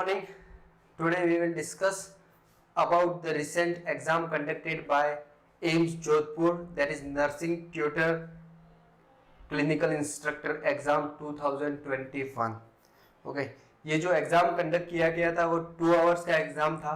morning. Today we will discuss about the recent exam conducted by AIIMS Jodhpur, that is Nursing Tutor Clinical Instructor Exam 2021. Okay, ये जो exam conduct किया गया था वो 2 hours का exam था,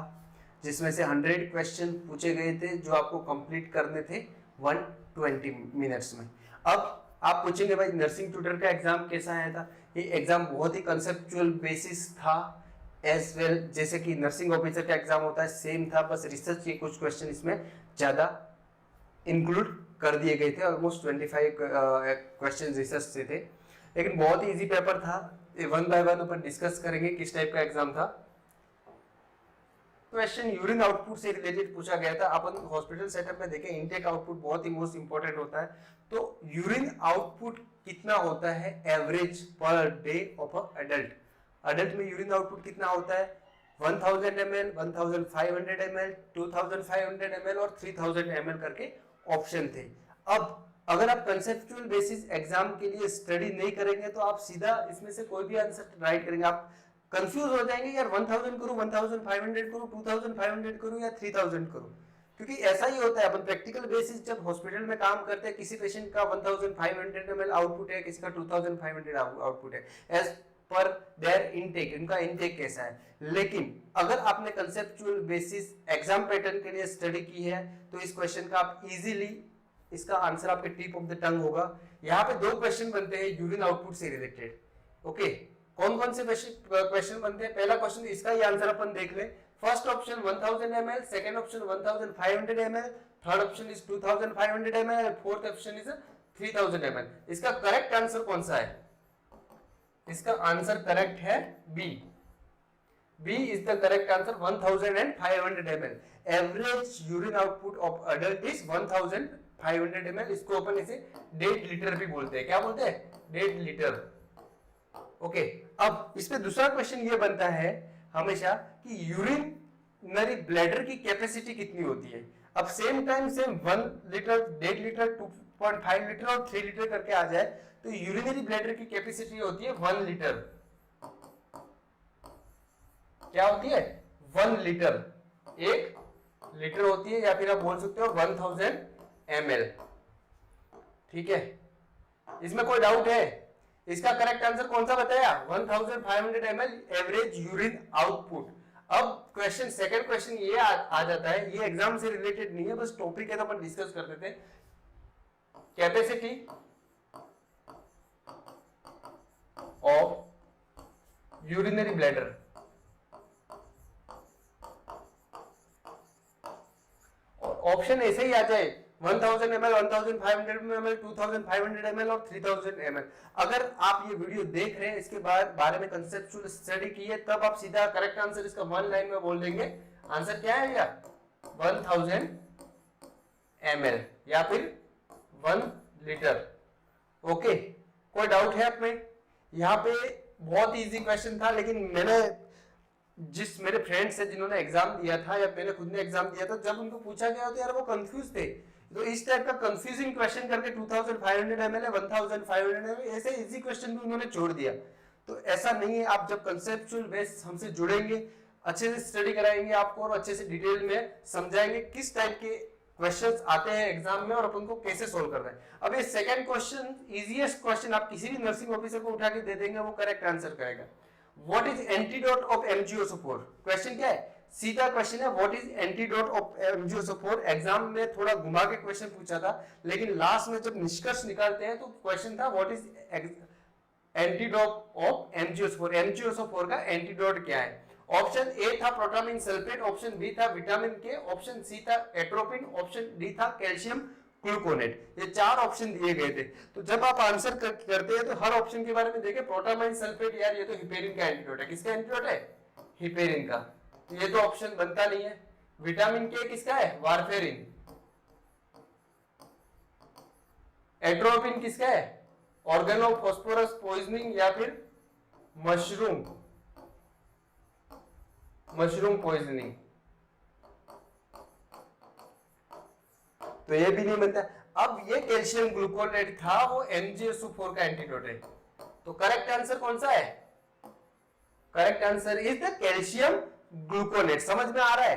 जिसमें से 100 क्वेश्चन पूछे गए थे जो आपको कंप्लीट करने थे 120 मिनट्स में। अब आप पूछेंगे भाई नर्सिंग ट्यूटर का एग्जाम कैसा आया था? ये एग्जाम बहुत ही कंसेप्चुअल बेसिस था एज वेल, जैसे कि नर्सिंग ऑफिसर का एग्जाम होता है सेम था, बस रिसर्च के कुछ क्वेश्चन इसमें ज्यादा इंक्लूड कर दिए गए थे। ऑलमोस्ट 25 क्वेश्चन रिसर्च से थे, लेकिन बहुत ही इजी पेपर था। One by one upon discuss करेंगे किस टाइप का एग्जाम था। क्वेश्चन यूरिन आउटपुट से रिलेटेड पूछा गया था। अपन हॉस्पिटल सेटअप में देखें, इनटेक आउटपुट बहुत ही मोस्ट इंपॉर्टेंट होता है। तो यूरिन आउटपुट कितना होता है average per day of a adult? Adult में यूरिन आउटपुट कितना होता है? 1000 ml, 1500 ml, 2500 ml और 3000 ml करके ऑप्शन थे। अब अगर आप कंसेप्चुअल बेसिस एग्जाम के लिए स्टडी नहीं करेंगे तो आप सीधा इसमें से कोई भी आंसर राइट करेंगे, आप कंफ्यूज हो जाएंगे, यार 1000 करूं, 1500 करूं, 2500 करूं या 3000 करूं। क्योंकि ऐसा ही होता है, अपन प्रैक्टिकल बेसिस जब हॉस्पिटल में काम करते हैं, किसी पेशेंट का 1500 ml आउटपुट है, किसी का 2500 आउटपुट है, एज पर देयर इनटेक, इनका इनटेक कैसा है। लेकिन अगर आपने कंसेप्चुअल बेसिस एग्जाम पैटर्न के लिए स्टडी की है तो इस क्वेश्चन का आप इजीली, इसका आंसर आपके टिप ऑफ द टंग होगा। यहाँ पे 2 क्वेश्चन बनते हैं यूरिन आउटपुट से रिलेटेड। ओके, कौन कौन से क्वेश्चन बनते हैं? पहला क्वेश्चन, इसका ही आंसर अपन देख लें। First option 1000 ml, second option 1500 ml, third option is 2500 ml, fourth option is 3000 ml। इसका करेक्ट आंसर कौन सा है? इसका आंसर करेक्ट है B. B is the correct answer, 1500 ml। Average urine output of adult is 1500 ml। इसको अपन इसे 1.5 litre भी बोलते हैं। क्या बोलते हैं? 1.5 लीटर। ओके, अब इसमें दूसरा क्वेश्चन ये बनता है हमेशा कि यूरिनरी ब्लैडर की कैपेसिटी कितनी होती है। अब same time same 1 litre, 1.5 litre, 2.5 litre और 3 लीटर करके आ जाए तो यूरिनरी ब्लैडर की कैपेसिटी होती है 1 लीटर। क्या होती है? 1 लीटर, 1 लीटर होती है, या फिर आप बोल सकते हो 1000 ml। ठीक है, इसमें कोई डाउट है? इसका करेक्ट आंसर कौन सा बताया? 1500 ml एवरेज यूरिन आउटपुट। अब क्वेश्चन, सेकंड क्वेश्चन ये आ जाता है, ये एग्जाम से रिलेटेड नहीं है, बस टॉपिक है तो अपन डिस्कस करते थे। Capacity of urinary bladder. Option ऐसे ही आ जाए 1000 ml, 1500 ml, 2500 ml और 3000 ml। अगर आप ये वीडियो देख रहे हैं, इसके बारे में कंसेप्चुअल स्टडी की है, तब आप सीधा करेक्ट आंसर इसका 1 लाइन में बोल देंगे। आंसर क्या है भैया? 1000 ml या फिर 1 लीटर। ओके, कोई डाउट है आप में? यहाँ पे बहुत इजी क्वेश्चन था, लेकिन मैंने जिस मेरे फ्रेंड्स है जिन्होंने एग्जाम दिया था या मैंने खुद ने एग्जाम दिया था, जब उनको पूछा गया तो यार वो कंफ्यूज थे। तो इस टाइप का कंफ्यूजिंग क्वेश्चन करके 2500 ml, 1500 ml ऐसे इजी क्वेश्चन भी उन्होंने छोड़ दिया। तो ऐसा नहीं है, आप जब कंसेप्चुअल बेस हमसे जुड़ेंगे, अच्छे से स्टडी कराएंगे आपको और अच्छे से डिटेल में समझाएंगे किस टाइप के क्वेश्चंस आते हैं एग्जाम में और अपन को कैसे सोल्व करना है। अब ये सेकंड क्वेश्चन, इजीएस्ट क्वेश्चन, आप किसी भी नर्सिंग ऑफिसर को उठा के दे देंगे, वो करेक्ट आंसर करेगा। What is antidote of MgO4? Question क्या है? सीधा क्वेश्चन है, what is antidote of MgO4। Exam में थोड़ा घुमा के क्वेश्चन पूछा था, लेकिन लास्ट में जब निष्कर्ष निकालते हैं तो क्वेश्चन था what is antidote of MgO4। MgO4 का एंटीडोट क्या है? ऑप्शन ए था प्रोटामिन सल्फेट, ऑप्शन बी था विटामिन के, ऑप्शन सी था एट्रोपिन, ऑप्शन डी था कैल्शियम ग्लूकोनेट। ये 4 ऑप्शन दिए गए थे। तो जब आप आंसर करते हैं तो हर ऑप्शन के बारे में देखें। प्रोटामाइन सल्फेट, यार ये तो हिपेरिन का एंटीडोट है। किसका एंटीडोट है? हिपेरिन का। तो ये तो ऑप्शन बनता नहीं है। विटामिन के किसका है? वारफेरिन। एट्रोपिन किसका है? ऑर्गेनोफॉस्फोरस पॉइजनिंग या फिर मशरूम पॉइजनिंग। तो ये भी नहीं बनता। अब ये कैल्शियम ग्लूकोनेट था, वो MgSO4 का एंटीडोट है। तो करेक्ट आंसर कौन सा है? Correct answer is the calcium gluconate. समझ में आ रहा है?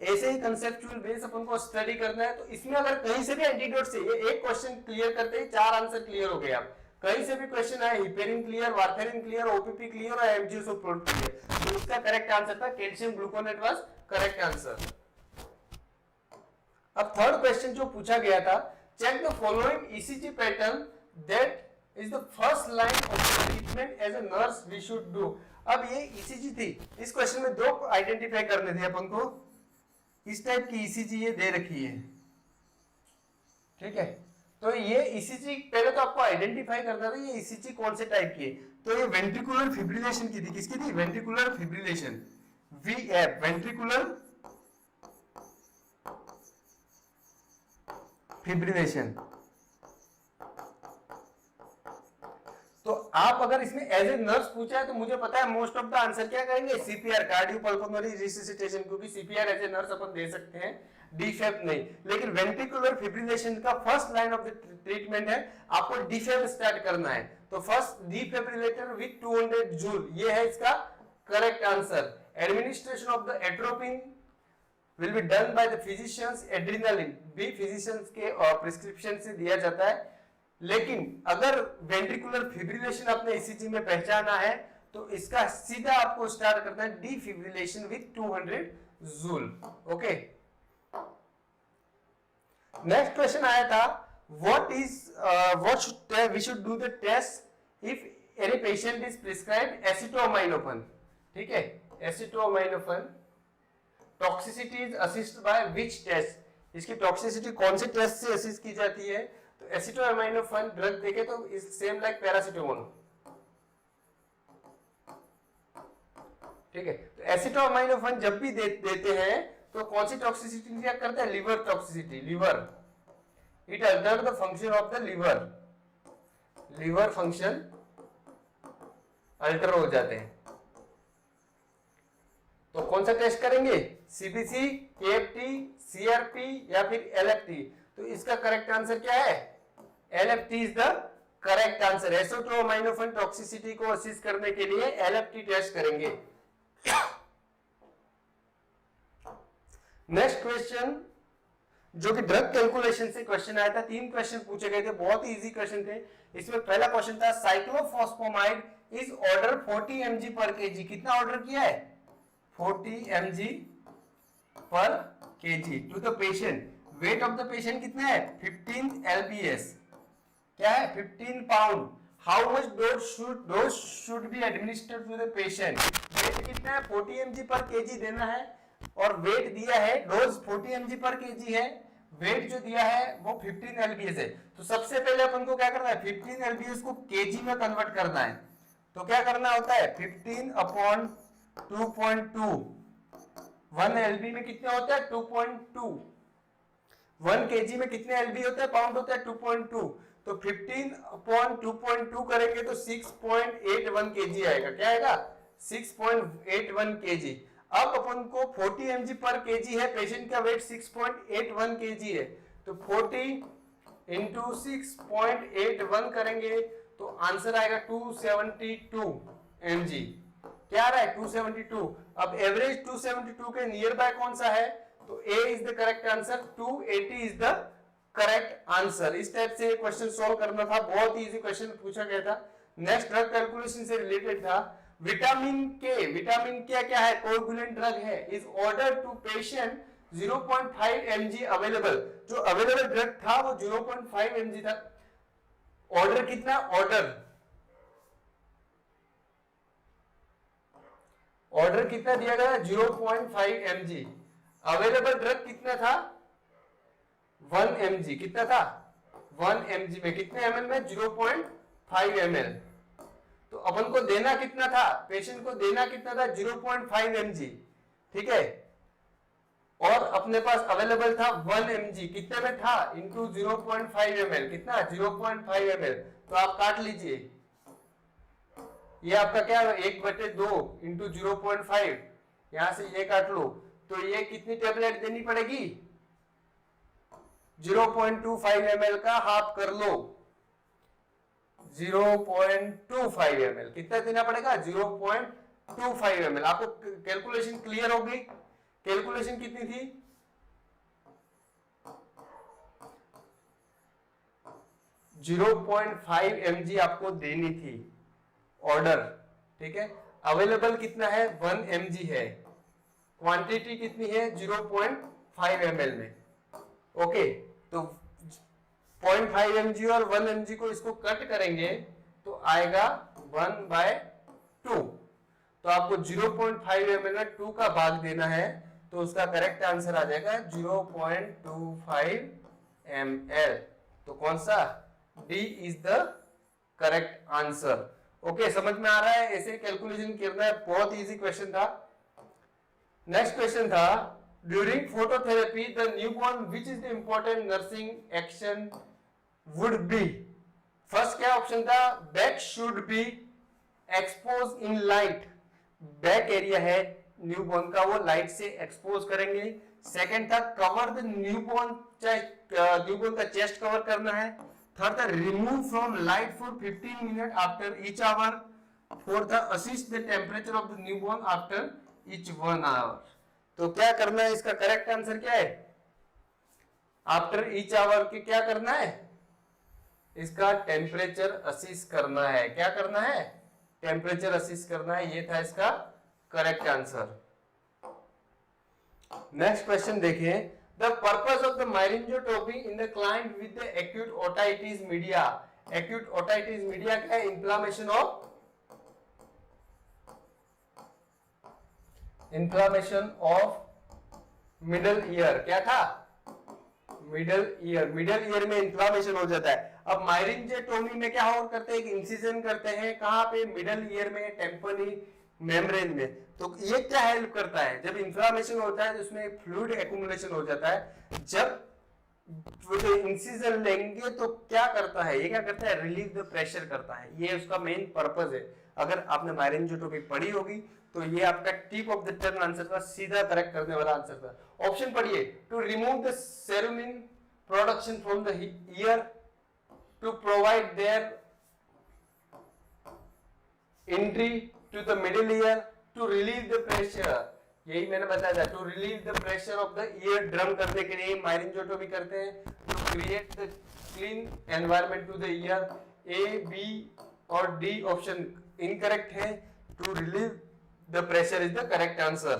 ऐसे ही कंसेप्चुअल बेस अपन को स्टडी करना है। तो इसमें अगर कहीं से भी एंटीडोट से ये एक क्वेश्चन क्लियर करते ही 4 आंसर क्लियर हो गए। आप कहीं से भी क्वेश्चन आए, heparin clear, warfarin clear, OPP clear और एमजीओसोप्रोट क्लियर, तो इसका करेक्ट आंसर था calcium gluconate was correct answer. अब थर्ड क्वेश्चन जो पूछा गया था, check the following ECG pattern that is the first line of treatment as a nurse we should do. अब ये ईसीजी थी, इस क्वेश्चन में 2 आइडेंटिफाई करने थे अपन को। इस टाइप की ईसीजी ये दे रखी है, ठीक है। तो ये ईसीजी पहले तो आपको आइडेंटिफाई करना था ये ईसीजी कौन से टाइप की है। तो ये वेंट्रिकुलर फिब्रिलेशन की थी। किसकी थी? Ventricular fibrillation, VF, ventricular fibrillation. तो आप अगर इसमें एज ए नर्स पूछा है तो मुझे पता है मोस्ट ऑफ द आंसर क्या करेंगे? सीपीआर, कार्डियोपल्मोनरी रिससिटेशन, क्योंकि सीपीआर एज ए नर्स अपन दे सकते हैं, डीफेब नहीं। लेकिन वेंट्रिकुलर फिब्रिलेशन का first line of the treatment है, आपको डीफेब स्टार्ट करना है। तो फर्स्ट डिफिब्रिलेटर विद 200 जूल, ये है इसका correct answer. Administration of the atropine will be done by the physicians, adrenaline भी physicians के प्रिस्क्रिप्शन से दिया जाता है। लेकिन अगर वेंट्रिकुलर फिब्रिलेशन आपने ईसीजी में पहचाना है तो इसका सीधा आपको स्टार्ट करना है defibrillation with 200 joule. Okay, next question आया था, what we should do the test if any patient is prescribed acetaminophen। ठीक है, acetaminophen toxicity is assist by which test, इसकी टॉक्सिसिटी कौन से टेस्ट से असिस्ट की जाती है? तो एसिटामिनोफेन ड्रग देखे तो इज सेम लाइक पैरासिटामोल, ठीक है। तो एसिटामिनोफेन जब भी देते हैं तो कौन सी टॉक्सिसिटी चेक करते हैं? Liver toxicity, liver, it alter the function of the liver, liver function alter हो जाते हैं। तो कौन सा टेस्ट करेंगे? सीबीसी, केएफटी, सीआरपी या फिर एलएफटी? तो इसका करेक्ट आंसर क्या है? LFT is the correct answer. Acetaminophen toxicity को असिस्ट करने के लिए एलएफटी टेस्ट करेंगे। नेक्स्ट क्वेश्चन जो कि ड्रग कैलकुलेशन से क्वेश्चन आया था, 3 क्वेश्चन पूछे गए थे, बहुत ही इजी क्वेश्चन थे। इसमें पहला क्वेश्चन था cyclophosphamide is order 40 mg per KG. कितना ऑर्डर किया है? 40 mg per KG to the patient. Weight of the patient कितना है? 15 lbs, क्या है? 15 pound. How much dose should be administered to the patient? Weight कितना है? 40 mg पर केजी देना है और वेट दिया है, डोज 40 mg पर केजी है, वेट जो दिया है वो 15 lbs है। तो सबसे पहले अपन को क्या करना है? 15 lbs को केजी में कन्वर्ट करना है। तो क्या करना होता है? 15 अपॉन 2.2, 1 LB में कितने होता है? 2.2। 1 kg में कितने LB होता है? पाउंड होता है 2.2। तो 15 अपॉन 2.2 करेंगे तो 6.81 kg आएगा। क्या आएगा? 6.81 kg। अब अपन को 40 mg पर kg है, पेशेंट का वेट 6.81 kg है, तो 40 इंटू 6.81 करेंगे तो आंसर आएगा 272 mg। क्या आ रहा है? 272। अब एवरेज 272 के नियर बाय कौन सा है? तो A is the correct answer, 280 is the correct answer. इस टाइप से क्वेश्चन सॉल्व करना था, बहुत ही इजी क्वेश्चन पूछा गया था। नेक्स्ट ड्रग कैलकुलेशन से रिलेटेड था, विटामिन के, विटामिन क्या है? कोएगुलेंट ड्रग है, is order to patient 0.5 mg available. जो अवेलेबल ड्रग था वो 0.5 mg था। ऑर्डर कितना? ऑर्डर कितना दिया गया? 0.5 mg। अवेलेबल ड्रग कितना था? 1 mg। कितना था? 1 mg में कितने ml में? 0.5 ml। तो अपन को देना कितना था? पेशेंट को देना कितना था? 0.5 mg, ठीक है। और अपने पास अवेलेबल था 1 mg, कितने में था? इंटू 0.5 ml, कितना? 0.5 ml। तो आप काट लीजिए, ये आपका क्या है? 1/2 इंटू 0.5, यहां से ये काट लो, तो ये कितनी टेबलेट देनी पड़ेगी? 0.25 ml का हाफ कर लो, 0.25 ml। कितना देना पड़ेगा? 0.25 ml। आपको कैलकुलेशन क्लियर हो गई? कैलकुलेशन कितनी थी? 0.5 mg आपको देनी थी ऑर्डर, ठीक है। अवेलेबल कितना है? 1 mg है। क्वांटिटी कितनी है? 0.5 ml में। ओके, तो 0.5 mg और 1 mg को इसको कट करेंगे तो आएगा 1/2। तो आपको 0.5 ml में 2 का भाग देना है, तो उसका करेक्ट आंसर आ जाएगा 0.25 ml। तो कौन सा? D is the correct answer. Okay, समझ में आ रहा है? ऐसे कैलकुलेशन करना है, बहुत इजी क्वेश्चन था। नेक्स्ट क्वेश्चन था, during phototherapy the newborn which is the important nursing action would be? First क्या ऑप्शन था? Back should be expose in light. Back area है न्यूबॉर्न का, वो लाइट से एक्सपोज करेंगे। सेकंड था कवर द न्यूबॉर्न का चेस्ट कवर करना है। थर्ड था remove from light for 15 minute after each hour. Fourth था assist the temperature of the newborn after each 1 hour. तो क्या करना है? इसका करेक्ट आंसर क्या है? आफ्टर ईच आवर के क्या करना है? इसका टेम्परेचर असिस्ट करना है। क्या करना है? टेम्परेचर असिस्ट करना है। ये था इसका करेक्ट आंसर। नेक्स्ट क्वेश्चन देखें, the purpose of the myringotomy in the client with the acute otitis media. Acute otitis media क्या है? Inflammation of middle ear. क्या था? मिडल ईयर में इन्फ्लामेशन हो जाता है। अब मायरिंजोटोमी में क्या और करते हैं? एक इंसिजन करते हैं। कहां पे? मिडल ईयर में, टेम्पनी मेम्ब्रेन में। तो ये क्या हेल्प करता है? जब इंफ्लामेशन होता है तो उसमें फ्लूइड एक्यूमुलेशन हो जाता है। जब इंसिजन लेंगे तो क्या करता है? ये क्या करता है? रिलीव द प्रेशर करता है। ये उसका मेन पर्पस है। अगर आपने मायरिंजोटोमी पढ़ी होगी तो ये आपका tip of the turn answer था, सीधा करेक्ट करने वाला आंसर था। ऑप्शन पढ़िए, to remove the cerumen production from the ear, to provide their entry to the middle ear, to relieve the pressure. यही मैंने बताया था, to relieve the pressure of the ear drum करने के लिए मायरिंजोटोमी करते हैं। To create the clean environment to the ear. A, B और डी ऑप्शन इनकरेक्ट है। To relieve the pressure is the correct answer.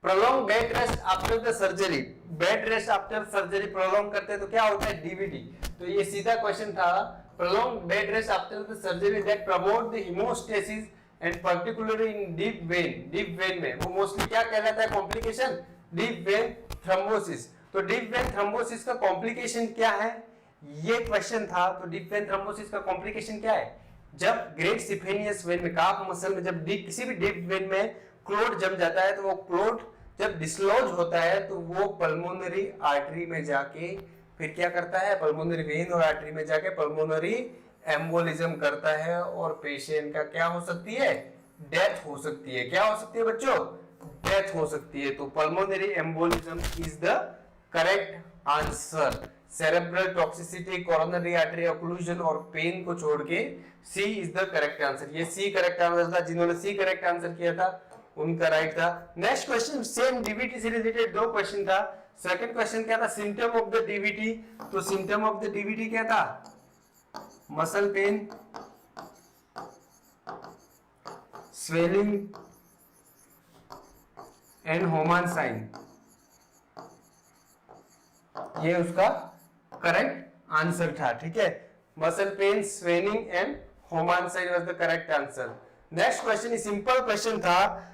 Prolong bed rest after the surgery. Bed rest after surgery prolong करते हैं तो क्या होता है? DVD. तो ये सीधा क्वेश्चन था। Prolong bed rest after the surgery that promote the haemostasis and particularly in deep vein में वो मोस्टली क्या कहलाता है? Complication, deep vein thrombosis. तो डीप वेन थ्रोम्बोसिस का कॉम्प्लिकेशन क्या है? ये क्वेश्चन था। तो डीप वेन थ्रोम्बोसिस का कॉम्प्लिकेशन क्या है? जब ग्रेट सिफेनियस वेन में, काफ मसल में, जब किसी भी डीप वेन में क्लोट जम जाता है तो वो क्लोट जब डिसलॉज होता है तो वो पल्मोनरी आर्टरी में जाके फिर क्या करता है? पल्मोनरी वेन और आर्टरी में जाके पल्मोनरी एम्बोलिज्म करता है और पेशेंट का क्या हो सकती है? डेथ हो सकती है। क्या हो सकती है बच्चों? डेथ हो सकती है। तो pulmonary embolism is the correct answer. Cerebral toxicity, coronary artery occlusion और पेन को छोड़ के सी इज द करेक्ट आंसर। ये सी करेक्ट आंसर था। जिन्होंने सी करेक्ट आंसर किया था उनका राइट था। नेक्स्ट क्वेश्चन सेम डीवीटी से रिलेटेड दो क्वेश्चन था। सेकंड क्वेश्चन क्या था? Symptom of the DVT. तो सिम्टम ऑफ द डीवीटी क्या था? Muscle pain, swelling and Homan sign. ये उसका करेक्ट आंसर था। ठीक है, muscle pain, swelling and Homan sign was the correct answer. Next question simple question था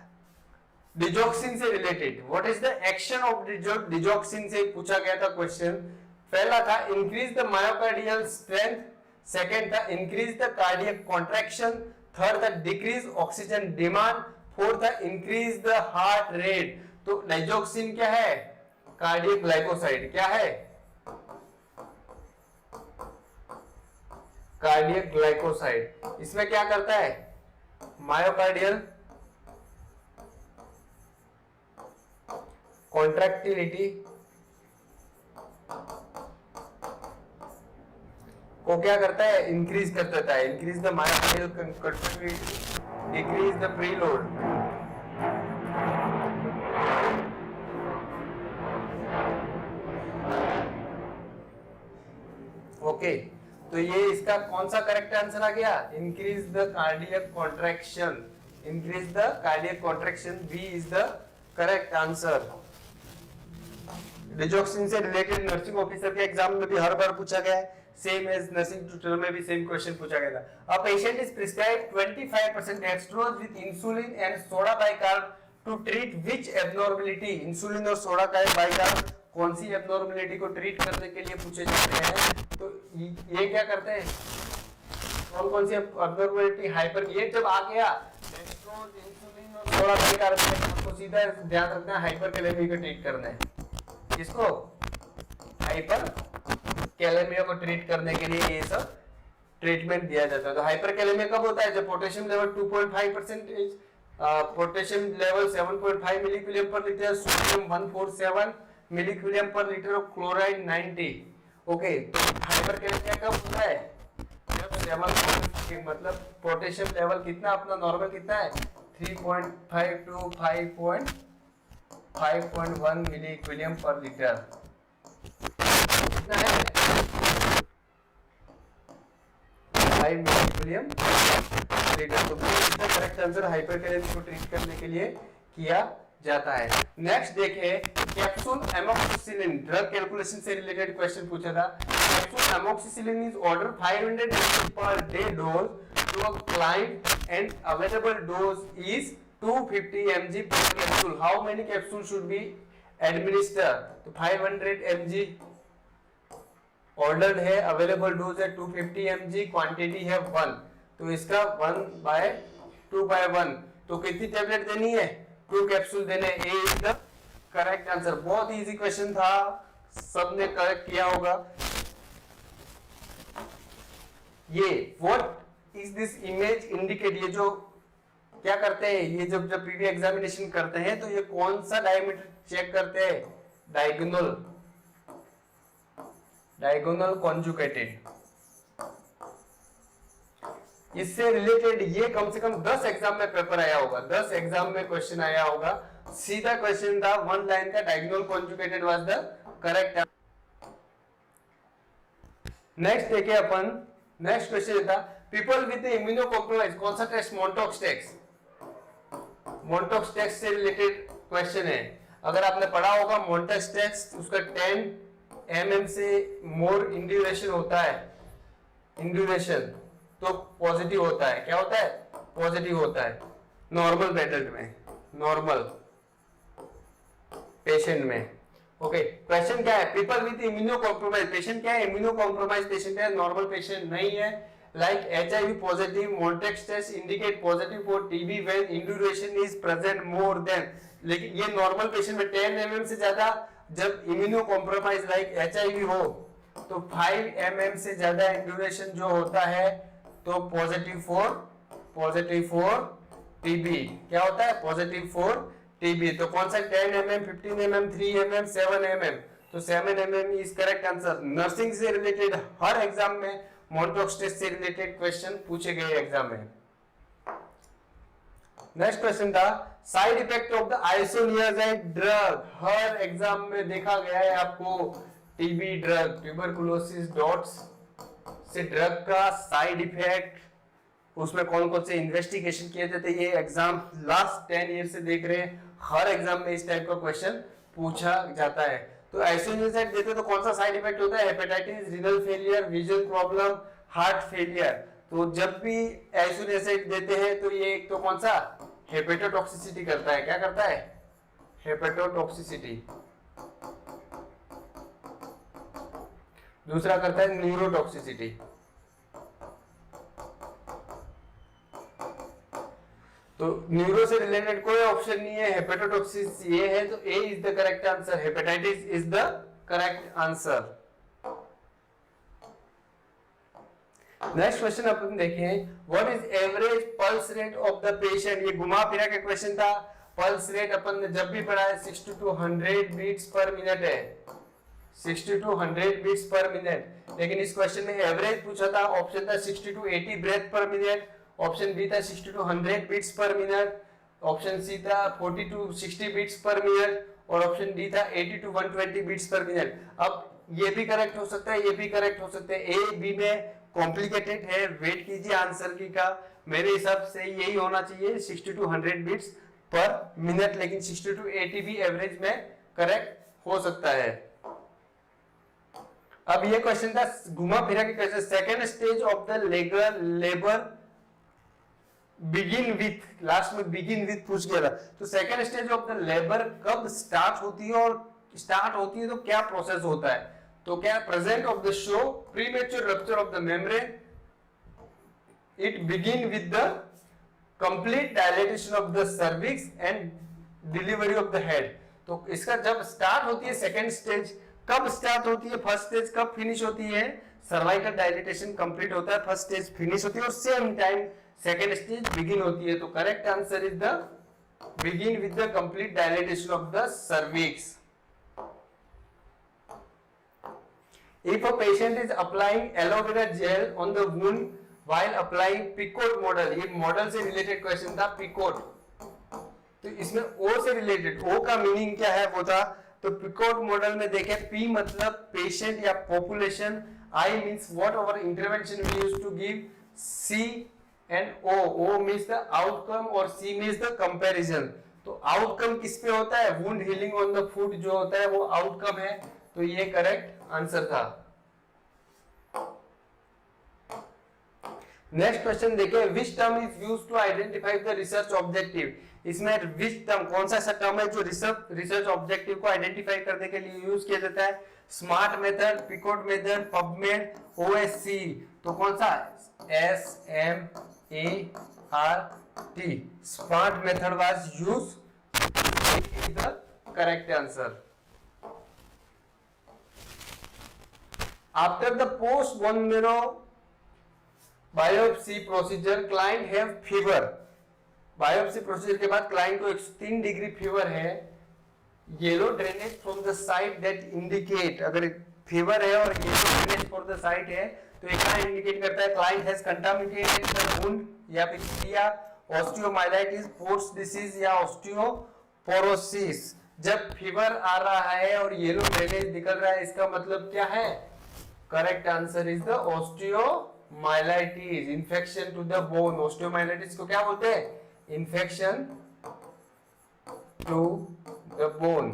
डिजॉक्सिन से related. What is the action of digoxin से पूछा गया था क्वेश्चन। पहला था increase the myocardial strength, second था increase the cardiac contraction, third था डिक्रीज ऑक्सीजन डिमांड, फोर्थ था इंक्रीज द हार्ट रेट। तो डाइजॉक्सिन क्या है? Cardiac glycoside. क्या है? Cardiac glycoside. इसमें क्या करता है? मायोकार्डियल कॉन्ट्रैक्टिलिटी को क्या करता है? इंक्रीज कर देता है। Increase the myocardial contractility, decrease the preload. Okay, तो ये इसका कौन सा करेक्ट आंसर आ गया? Increase the cardiac contraction, increase the cardiac contraction, B is the correct answer. Digoxin से रिलेटेड नर्सिंग ऑफिसर के एग्जाम में भी हर बार पूछा गया है, सेम एज नर्सिंग ट्यूटर में भी सेम क्वेश्चन पूछा गया था। A patient is prescribed 25% dextrose with insulin and soda bicarb to treat which abnormality? Insulin और सोडा बाइकार्ब कौन सी एब्नॉर्मलिटी को ट्रीट करने के लिए पूछे जाते हैं? तो ये क्या करते हैं, कौन कौन सी एब्नॉर्मलिटी? हाइपर, ये जब आ गया डेक्सट्रोज, इंसुलिन और सोडा बाइकार्ब, आपको सीधा ध्यान रखना है हाइपर कैलेमिया को ट्रीट करना है। किसको? हाइपर कैलेमिया को ट्रीट करने के लिए ये सब ट्रीटमेंट दिया जाता है। तो हाइपर कैलेमिया कब होता है? जब पोटेशियम लेवल 2.5%, पोटेशियम लेवल 7.5 मिलीक्यूलियम पर लीटर, सोडियम 147 मिलीक्यूलियम पर लीटर और क्लोराइड 90। ओके, तो हाइपर कैलेमिया कब होता है? जब 7, मतलब पोटेशियम लेवल कितना अपना नॉर्मल कितना है? 3.5 टू 5.1 मिलीक्यूलियम पर लीटर कितना है? 5 मिलीक्यूलियम लीटर। तो इसका करेक्ट आंसर हाइपर कैलेमिया को ट्रीट करने के लिए किया जाता है। नेक्स्ट देखिए, कैप्सूल एमोक्सिसिलिन ड्रग कैलकुलेशन से रिलेटेड क्वेश्चन पूछा था। Capsule amoxicillin is order 500 mg per day dose to a client and available dose is 250 mg per capsule. How many capsules should be administered? तो 500 mg ordered है, available dose है 250 mg, quantity है 1, तो इसका 1/2/1, तो कितनी टैबलेट देनी है? 2 कैप्सूल देने। ए इज द करेक्ट आंसर। बहुत इजी क्वेश्चन था, सबने करेक्ट किया होगा। ये what is this image indicate, ये जो क्या करते हैं, ये जब पीवी एग्जामिनेशन करते हैं तो ये कौन सा डायमीटर चेक करते हैं? Diagonal conjugated. इससे रिलेटेड ये कम से कम 10 एग्जाम में पेपर आया होगा, 10 एग्जाम में क्वेश्चन आया होगा। सीधा क्वेश्चन था, 1 लाइन का, diagonal conjugated was the correct. Next देखिए अपन, नेक्स्ट क्वेश्चन था पीपल विद इम्यूनो कॉम्प्रोमाइज, कौन सा test? Mantoux test. Mantoux test से रिलेटेड क्वेश्चन है। अगर आपने पढ़ा होगा मॉन्टॉक्स टेस्ट, उसका 10 mm से मोर इंड्यूरेशन होता है, इंड्यूरेशन तो पॉजिटिव होता है। क्या होता है? पॉजिटिव होता है नॉर्मल एडल्ट में, नॉर्मल पेशेंट में। ओके, क्वेश्चन क्या है? People with immuno compromise, patient क्या है? इम्यूनो कॉम्प्रोमाइज पेशेंट है, नॉर्मल पेशेंट नहीं है। Like HIV positive, Montex test indicate positive for TB when induration is present more than, लेकिन ये नॉर्मल पेशेंट में 10 mm से ज्यादा, जब इम्यूनो कॉम्प्रोमाइज लाइक HIV हो तो 5 mm से ज्यादा इंड्यूरेशन जो होता है तो पॉजिटिव फॉर TB। क्या होता है? Positive for TB। तो कौन सा? 10 mm, 15 mm, 3 mm, 7 mm, तो 7 mm is correct answer. Nursing से रिलेटेड हर एग्जाम में मॉन्टॉक्स टेस्ट से रिलेटेड क्वेश्चन पूछे गए एग्जाम में। नेक्स्ट क्वेश्चन था side effect of the isoniazid drug, her exam में देखा गया है आपको। टीबी ड्रग, ट्यूबरकुलोसिस डॉट्स से ड्रग का साइड इफेक्ट, उसमें कौन कौन से इन्वेस्टिगेशन किए जाते हैं, ये एग्जाम लास्ट 10 ईयर से देख रहे हैं, हर एग्जाम में इस टाइप का क्वेश्चन पूछा जाता है। तो आइसोनियाजाइड देते तो कौन सा साइड इफेक्ट होता है? Hepatitis, renal failure, vision problem, heart failure. तो जब भी आइसोनियाजाइड देते हैं तो ये एक तो कौन सा? हेपेटोटॉक्सिसिटी करता है। क्या करता है? हेपेटोटॉक्सिसिटी। दूसरा करता है न्यूरोटॉक्सिसिटी। तो न्यूरो से रिलेटेड कोई ऑप्शन नहीं है, हेपेटोटॉक्सिस ये है, तो A is the correct answer. Hepatitis is the correct answer. Next question अपन देखें, what is average pulse rate of the patient. ये घुमा फिरा के क्वेश्चन था। पल्स रेट अपन ने जब भी पढ़ा है 60 to 100 बीट्स पर मिनट है, 60 to 100 बीट्स पर मिनट। लेकिन इस क्वेश्चन में एवरेज पूछा था। ऑप्शन था 60 to 80 breath per minute, option B था 60 to 100 beats per minute, option C था 40 to 60 बीट्स पर मिनट और ऑप्शन डी था 80 to 120 बीट्स पर मिनट। अब ये भी करेक्ट हो सकता है, ये भी करेक्ट हो सकता है। ए बी में कॉम्प्लिकेटेड है, वेट कीजिए आंसर की का। मेरे हिसाब से यही होना चाहिए 60 to 100 बीट्स पर मिनट, लेकिन 60 to 80 भी एवरेज में करेक्ट हो सकता है। अब ये क्वेश्चन था घुमा फिरा के question, second stage of the labour begin with, last में बिगिन विथ पूछ गया था, तो second stage of the labour कब स्टार्ट होती है, और स्टार्ट होती है तो क्या प्रोसेस होता है? तो क्या present of the show, premature rupture of the membrane, it begin with the complete dilatation of the cervix and delivery of the head. तो इसका जब स्टार्ट होती है सेकेंड स्टेज, कब स्टार्ट होती है, फर्स्ट स्टेज कब फिनिश होती है? सर्वाइकल डायलेटेशन कंप्लीट होता है, फर्स्ट स्टेज फिनिश होती है, और same time second stage begin होती है। तो correct answer is the begin with the complete dilatation of the cervix. If a patient is applying aloe vera gel on the wound while applying Picot model, ये model से related question था Picot, तो इसमें O से related, O का meaning क्या है वो था, तो Picot मॉडल में देखें, P मतलब पेशेंट या population, I means what our intervention we used to give, C and O means the outcome और C means the comparison। तो आउटकम किस पे होता है? Wound healing on the foot जो होता है वो आउटकम है, तो ये करेक्ट आंसर था। नेक्स्ट क्वेश्चन देखें, which term is used to identify the research objective. इसमें विच टर्म, कौन सा टर्म है जो रिसर्च ऑब्जेक्टिव को आइडेंटिफाई करने के लिए यूज किया जाता है? Smart method, PICOT method, PubMed, OSC. तो कौन सा? SMART, smart method was used, is the correct answer. After the post bone marrow biopsy procedure, client have fever। Biopsy procedure के बाद क्लाइंट को 103 डिग्री फीवर है, yellow drainage from the site that indicate, अगर fever है और yellow drainage for the site है तो ये क्या इंडिकेट करता है? Client has contaminated the wound, या फिर किया ऑस्टियोमाइलाइटिस, पोर्स डिसीज या ऑस्टियोपोरोसिस। जब फीवर आ रहा है और येलो ड्रेनेज निकल रहा है, इसका मतलब क्या है? Correct answer is the osteomyelitis, infection to the bone. Osteomyelitis को क्या बोलते हैं? Infection to the bone.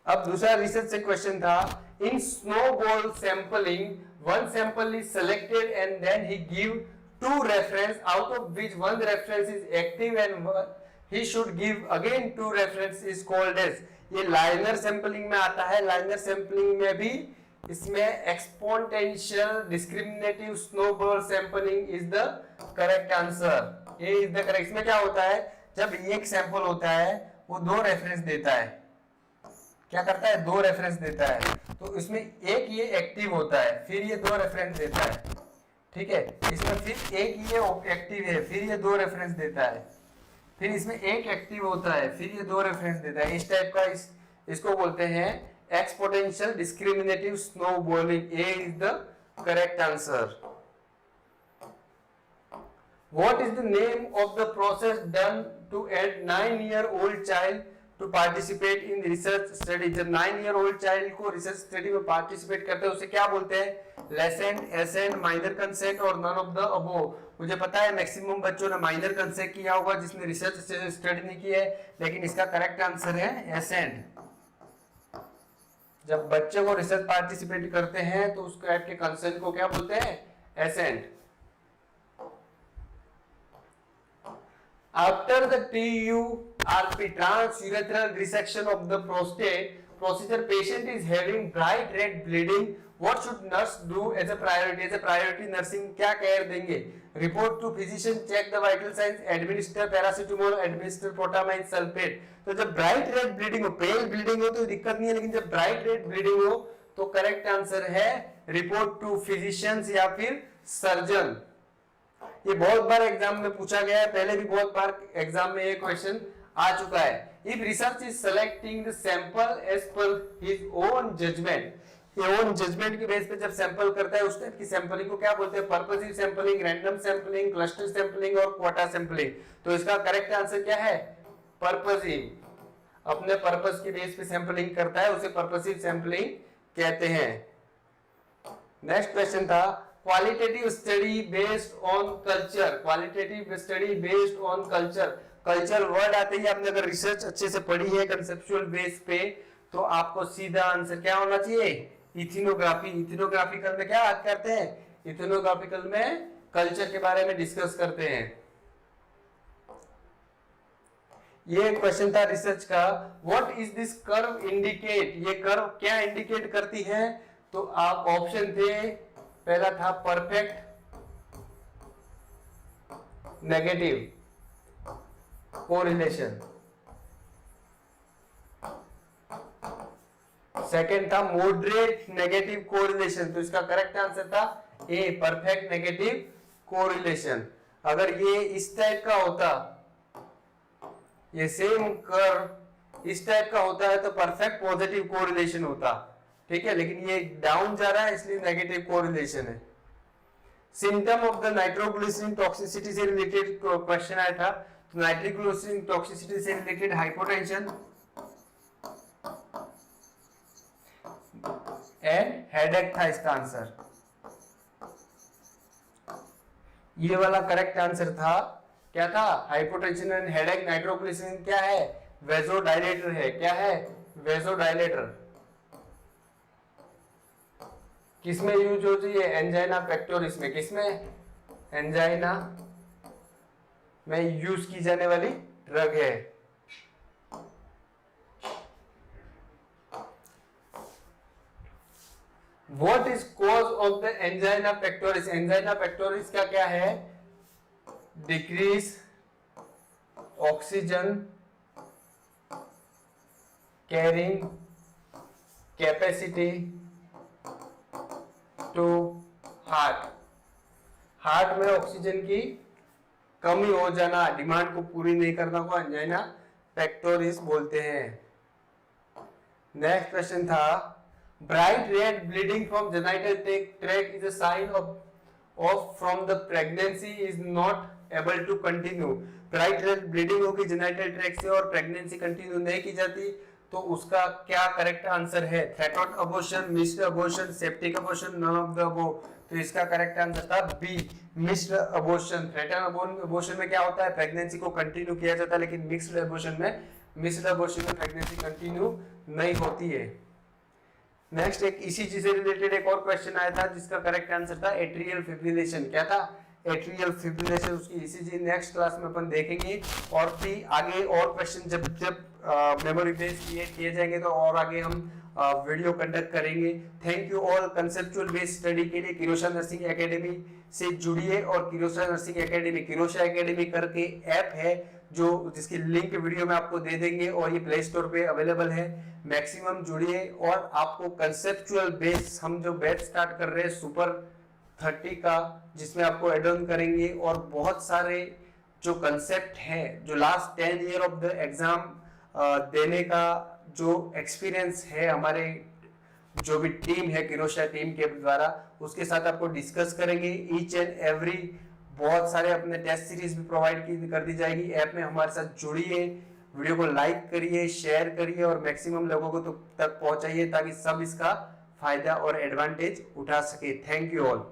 अब दूसरा रिसर्च से क्वेश्चन था, in snowball sampling one sample is selected and then he give two reference out of which one reference is active and he should give again two reference is called as, ये liner sampling में आता है। Liner sampling में भी इसमें exponential discriminative snowball sampling is the correct answer. ये is the correct. इसमें क्या होता है, जब एक सैंपल होता है वो दो रेफरेंस देता है, क्या करता है? दो रेफरेंस देता है। तो इसमें एक ये एक्टिव होता है, फिर ये दो रेफरेंस देता है, ठीक है। इसमें फिर एक ये एक्टिव है, फिर ये दो रेफरेंस देता है, फिर इसमें एक एक्टिव होता है, फिर ये दो रेफरेंस देता है। इस टाइप का इसको बोलते हैं exponential discriminative snowballing. A is the correct answer. What is the name of the process done to add 9-year-old child to participate in research study? जब 9-year-old child को रिसर्च स्टडी में पार्टिसिपेट करते हैं उसे क्या बोलते हैं? लेसेंट, एसेंट, माइनर कंसेंट और नन ऑफ द अबोव। मुझे पता है मैक्सिमम बच्चों ने माइनर कंसेंट किया होगा जिसने रिसर्च स्टडी नहीं की है, लेकिन इसका करेक्ट आंसर है एसेंट। जब बच्चे को रिसर्च पार्टिसिपेट करते हैं तो उसके के कंसेंट को क्या बोलते हैं? Accent. After the TURP, transurethral resection of the prostate procedure, patient is having bright red bleeding. What should nurse do as a priority? As a priority, nursing क्या केयर देंगे? Report to physician, check the vital signs, administer paracetamol, administer protamine sulfate. तो जब bright red bleeding हो, pale bleeding हो तो दिक्कत नहीं है, लेकिन जब bright red bleeding हो तो करेक्ट आंसर है report to physicians या फिर surgeon। ये बहुत बार एग्जाम में पूछा गया है, पहले भी बहुत बार एग्जाम में ये क्वेश्चन आ चुका है। If research is selecting the sample as per his own judgement, ये ओन जजमेंट के बेस पे जब सैंपल करता है उस टाइप की सैंपलिंग को क्या बोलते हैं? Purposive sampling, random sampling, cluster sampling और क्वाटा सैंपलिंग। तो इसका करेक्ट आंसर क्या है? पर्पसिव। अपने पर्पस के बेस पे सैंपलिंग करता है उसे पर्पसिव सैंपलिंग कहते हैं। नेक्स्ट क्वेश्चन था qualitative study based on culture. Qualitative study based on culture, culture word आते ही आपने अगर रिसर्च अच्छे से पढ़ी है कंसेप्चुअल बेस पे तो आपको सीधा आंसर क्या होना चाहिए, इथनोग्राफी। इथनोग्राफिकल में क्या बात करते हैं, इथनोग्राफिकल में कल्चर के बारे में डिस्कस करते हैं। ये क्वेश्चन था रिसर्च का, what is this curve indicate, ये कर्व क्या इंडिकेट करती है, तो आप ऑप्शन थे, पहला था परफेक्ट नेगेटिव कोरिलेशन, सेकेंड था मॉडरेट नेगेटिव कोरिलेशन, तो इसका करेक्ट आंसर था ए परफेक्ट नेगेटिव कोरिलेशन। अगर ये इस टाइप का होता, ये सेम कर्व इस टाइप का होता है तो परफेक्ट पॉजिटिव कोरिलेशन होता, ठीक है, लेकिन ये डाउन जा रहा है इसलिए नेगेटिव कोरिलेशन है। Symptom of the nitroglycerine toxicity से रिलेटेड क्वेश्चन आया था, तो नाइट्रोग्लिसरीन टॉक्सिसिटी से रिलेटेड हाइपोटेंशन एंड हेडेक था इसका आंसर। ये वाला करेक्ट आंसर था, क्या था, हाइपोटेंशन एंड हेडेक। नाइट्रोग्लिसरीन क्या है, वेसोडाइलेटर है, क्या है, वेसोडाइलेटर। किसमें यूज होती है, एंजाइना पेक्टोरिस में, किसमें, एंजाइना में यूज की जाने वाली ड्रग है। What is cause of the angina pectoris? Angina pectoris का क्या है, decrease oxygen carrying capacity to heart, heart में ऑक्सीजन की कमी हो जाना, डिमांड को पूरी नहीं करना को एंजाइना पेक्टोरिस बोलते हैं। नेक्स्ट क्वेश्चन था bright red bleeding from genital tract is a sign of from the pregnancy is not able to continue. Bright red bleeding होगी जेनिटल ट्रैक्ट से और प्रेगनेंसी कंटिन्यू नहीं की जाती, तो उसका क्या करेक्ट आंसर है, threatened abortion, missed abortion, septic abortion, none of the above. तो इसका करेक्ट आंसर था B missed abortion. Threatened abortion में क्या होता है, प्रेगनेंसी को कंटिन्यू किया जाता है, लेकिन मिक्स्ड अबॉर्शन में प्रेगनेंसी कंटिन्यू नहीं होती है। नेक्स्ट एक ईसीजी से रिलेटेड एक और क्वेश्चन आया था जिसका करेक्ट आंसर था एट्रियल फिब्रिलेशन। क्या था, एट्रियल फिब्रिलेशन, उसकी ईसीजी नेक्स्ट क्लास में अपन देखेंगे। और भी आगे और क्वेश्चन जब मेमोरी बेस्ड किए जाएंगे तो और आगे हम वीडियो कंडक्ट करेंगे। Thank you all. Conceptual based study के लिए किरोशा नर्सिंग एकेडमी से जुड़िए और किरोशा नर्सिंग एकेडमी, किरोशा एकेडमी करके ऐप है जो जिसकी लिंक वीडियो में आपको दे देंगे और ये प्ले स्टोर पे अवेलेबल है। मैक्सिमम जुड़िए और आपको कंसेप्चुअल बेस, हम जो बैच स्टार्ट कर रहे हैं सुपर 30 का, जिसमें आपको एड ऑन करेंगे और बहुत सारे जो कंसेप्ट हैं, जो last 10 year of the exam देने का जो एक्सपीरियंस है हमारे जो भी टीम है किरोशा टीम के द्वारा, उसके साथ आपको डिस्कस करेंगे। ईच एंड एवरी बहुत सारे अपने टेस्ट सीरीज भी प्रोवाइड कर दी जाएगी। ऐप में हमारे साथ जुड़िए, वीडियो को लाइक करिए, शेयर करिए और मैक्सिमम लोगों को तक पहुंचाइए ताकि सब इसका फायदा और एडवांटेज उठा सके। Thank you all.